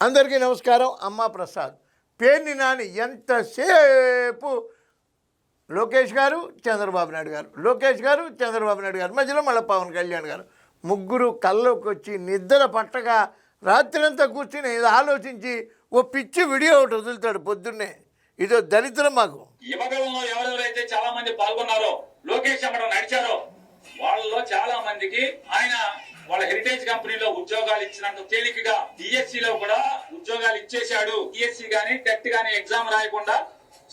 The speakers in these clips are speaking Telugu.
అందరికీ నమస్కారం. అమ్మా ప్రసాద్ పేర్ని నాని ఎంతసేపు లోకేష్ గారు చంద్రబాబు నాయుడు గారు, లోకేష్ గారు చంద్రబాబు నాయుడు గారు, మధ్యలో మళ్ళీ పవన్ కళ్యాణ్ గారు ముగ్గురు కల్లోకి వచ్చి నిద్ర పట్టగా రాత్రంతా కూర్చుని ఇది ఆలోచించి ఓ పిచ్చి వీడియో ఒకటి వదులుతాడు పొద్దున్నే. ఇదో దరిద్రం మాకు. యువకులలో ఎవరెవరైతే చాలా మంది పాల్గొన్నారో, లోకేష్ అక్కడ నడిచారో వాళ్ళలో చాలా మందికి ఆయన వాళ్ళ హెరిటేజ్ కంపెనీలో ఉద్యోగాలు ఇచ్చినంత తేలికగా డిఎస్సి లో కూడా ఉద్యోగాలు ఇచ్చేశాడు. డిఎస్సి గానీ టెట్ గానీ ఎగ్జామ్ రాయకుండా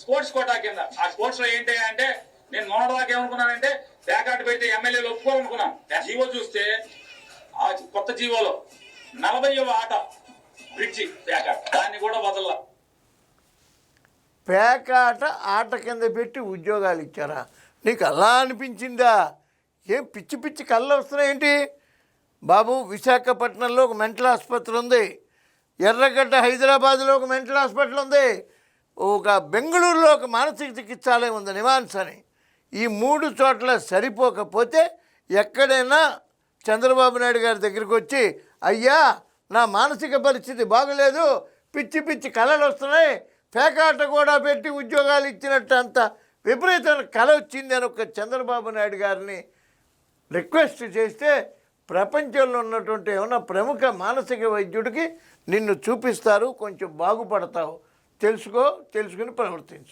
స్పోర్ట్స్ కోటా కింద. ఆ స్పోర్ట్స్ లో ఏంటి అంటే నేను మొన్నటిదాకా ఏమనుకున్నానంటే ప్యాకాట్ పెడితే ఎమ్మెల్యేలు ఒప్పుకోవాలనుకున్నాను. జీవో చూస్తే ఆ కొత్త జీవోలో 40వ ఆట బ్రిడ్జి ప్యాకాట్, దాన్ని కూడా వదల. పేకాట ఆట కింద పెట్టి ఉద్యోగాలు ఇచ్చారా? నీకు అలా అనిపించిందా? ఏం పిచ్చి పిచ్చి కళ్ళు వస్తున్నాయేంటి బాబు? విశాఖపట్నంలో ఒక మెంటల్ ఆసుపత్రి ఉంది, ఎర్రగడ్డ హైదరాబాద్లో ఒక మెంటల్ హాస్పిటల్ ఉంది, ఒక బెంగళూరులో ఒక మానసిక చికిత్సాలయం ఉంది నివాన్స్ అని. ఈ 3 చోట్ల సరిపోకపోతే ఎక్కడైనా చంద్రబాబు నాయుడు గారి దగ్గరికి వచ్చి అయ్యా నా మానసిక పరిస్థితి బాగలేదు, పిచ్చి పిచ్చి కళలు వస్తున్నాయి, పేకాట కూడా పెట్టి ఉద్యోగాలు ఇచ్చినట్టు అంత విపరీతమైన కళ వచ్చింది అని ఒక చంద్రబాబు నాయుడు గారిని రిక్వెస్ట్ చేస్తే ప్రపంచంలో ఉన్నటువంటి ఏమన్నా ప్రముఖ మానసిక వైద్యుడికి నిన్ను చూపిస్తారు, కొంచెం బాగుపడతావు, తెలుసుకుని ప్రవర్తించు.